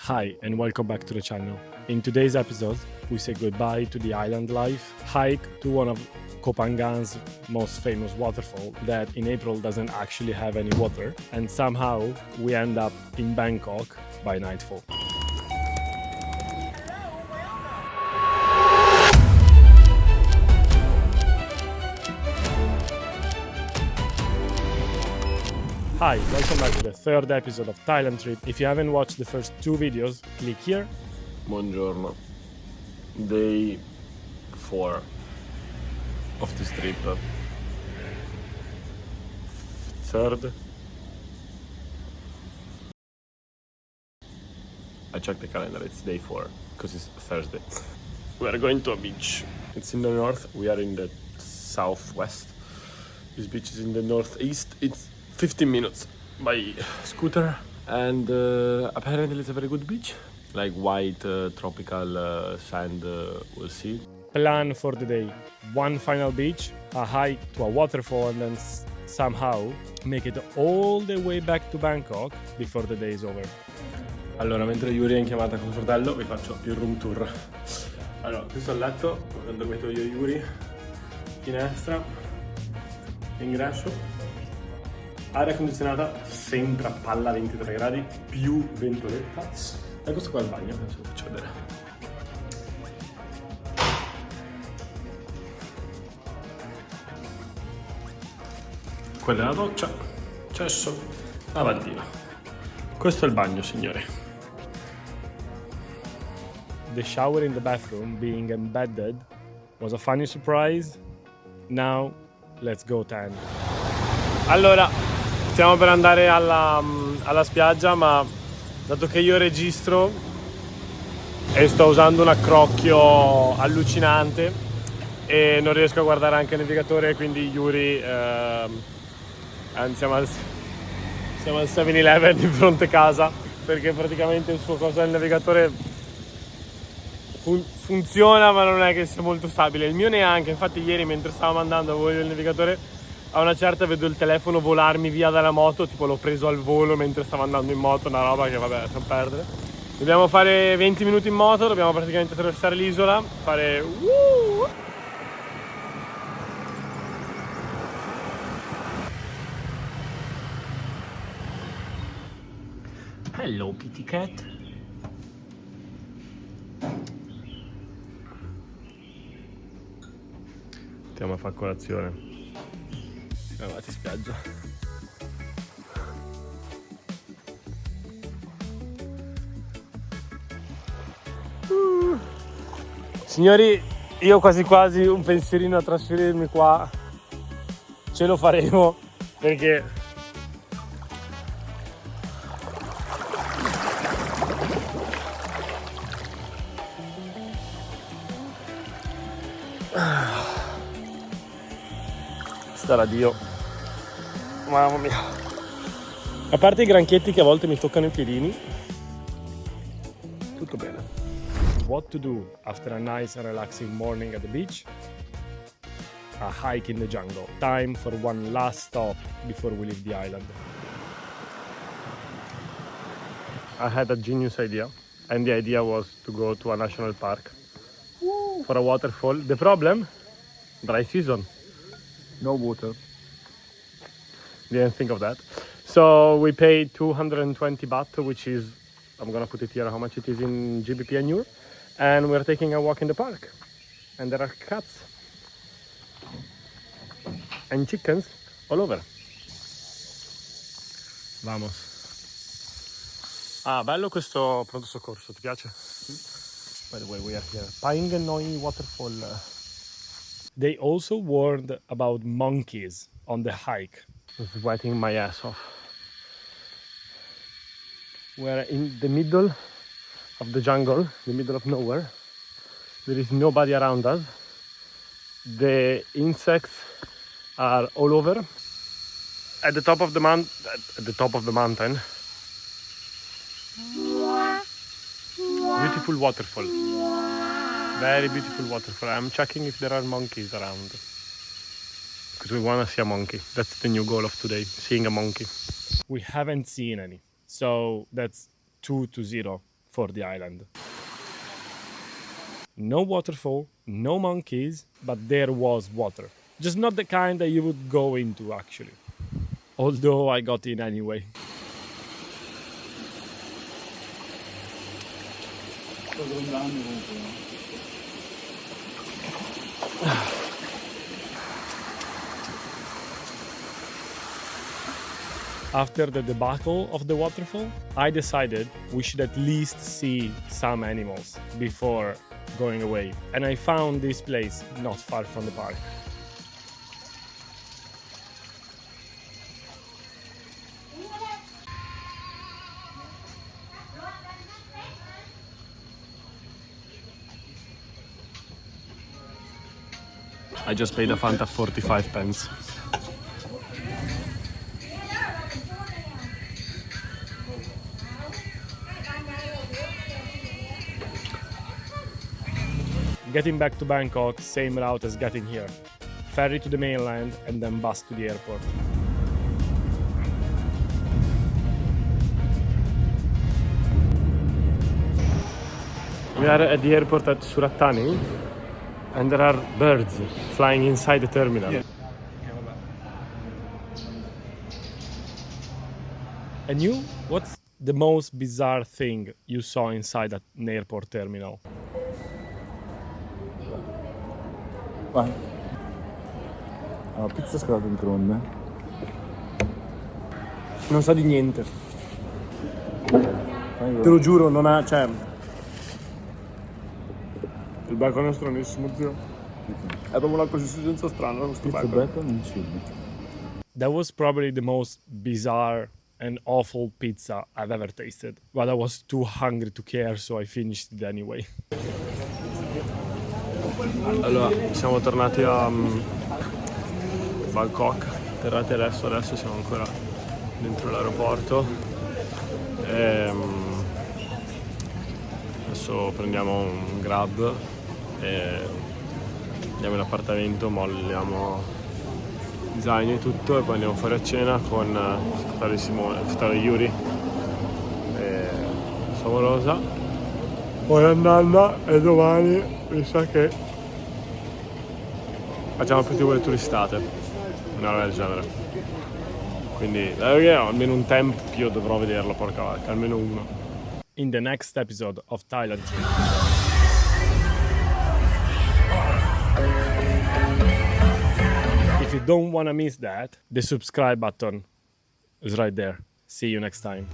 Hi and welcome back to the channel. In today's episode, we say goodbye to the island life, hike to one of Koh Phangan's most famous waterfall that in April doesn't actually have any water, and somehow we end up in Bangkok by nightfall. Hi, welcome back to the third episode of Thailand trip. If you haven't watched the first two videos, click here. Buongiorno. Day 4 of this trip. Third. I checked the calendar, it's day 4 because it's Thursday. We are going to a beach. It's in the north, we are in the southwest. This beach is in the northeast. It's 15 minutes by scooter, and apparently it's a very good beach, like white tropical sand. We'll see. Plan for the day: one final beach, a hike to a waterfall, and then somehow make it all the way back to Bangkok before the day is over. Allora, mentre Yuri è in chiamata con fratello, vi faccio il room tour. Allora, questo è il letto dove metto io e Yuri, finestra, ingresso, aria condizionata sempre a palla 23 gradi più ventoletta, e questo qua è il bagno, adesso lo faccio vedere. Quella è la doccia, cesso, lavandino. Questo è il bagno, signori. The shower in the bathroom being embedded was a funny surprise. Now, let's go Than. Allora, stiamo per andare alla spiaggia, ma dato che io registro e sto usando un accrocchio allucinante e non riesco a guardare anche il navigatore, quindi Yuri siamo al 7-Eleven di fronte casa, perché praticamente il suo coso del navigatore funziona, ma non è che sia molto stabile. Il mio neanche, infatti ieri mentre stavamo andando a voi il navigatore, a una certa vedo il telefono volarmi via dalla moto, tipo l'ho preso al volo mentre stavo andando in moto, una roba che vabbè, lasciamo perdere. Dobbiamo fare 20 minuti in moto, dobbiamo praticamente attraversare l'isola, fare Hello kitty cat. Andiamo a fare colazione. Siamo andati in spiaggia. Signori, io quasi quasi un pensierino a trasferirmi qua ce lo faremo, perché starà Dio. Mamma mia. A parte i granchietti che a volte mi toccano i piedini, tutto bene. What to do after a nice and relaxing morning at the beach? A hike in the jungle. Time for one last stop before we leave the island. I had a genius idea, and the idea was to go to a national park for a waterfall. The problem? Dry season. No water. Didn't think of that. So we paid 220 baht, which is, I'm gonna put it here how much it is in GBP and euro, and we're taking a walk in the park. And there are cats and chickens all over. Vamos. Ah, bello questo pronto soccorso, ti piace? By the way, we are here. Phaeng Noi Waterfall. They also warned about monkeys on the hike. I'm sweating my ass off. We're in the middle of the jungle, the middle of nowhere. There is nobody around us. The insects are all over. At the top of the mountain, beautiful waterfall. Very beautiful waterfall. I'm checking if there are monkeys around, because we want to see a monkey. That's the new goal of today, seeing a monkey. We haven't seen any, so that's 2-0 for the island. No waterfall, no monkeys, but there was water. Just not the kind that you would go into, actually. Although I got in anyway. After the debacle of the waterfall, I decided we should at least see some animals before going away. And I found this place not far from the park. I just paid a Fanta 45 pence. Getting back to Bangkok, same route as getting here. Ferry to the mainland and then bus to the airport. We are at the airport at Surat Thani, and there are birds flying inside the terminal. Yeah. And you, what's the most bizarre thing you saw inside an airport terminal? Vai. Pizza scalata in microonde. Non sa di niente. Te lo giuro, non ha... cioè... Il bacon è stranissimo, zio. È proprio una consistenza strana questo Pizza bacon in cibo. That was probably the most bizarre and awful pizza I've ever tasted. But I was too hungry to care, so I finished it anyway. Allora, siamo tornati a Bangkok, atterrati adesso siamo ancora dentro l'aeroporto. Adesso prendiamo un Grab e andiamo in appartamento, molliamo zaini e tutto e poi andiamo fuori a cena con il fratello Simone, il fratello Yuri e sua amorosa. Poi andando e domani mi sa che facciamo più tipo le turistate, una roba del genere. Quindi almeno un tempio dovrò vederlo, porca vacca, almeno uno. In the next episode of Thailand trip. If you don't want to miss that, the subscribe button is right there. See you next time.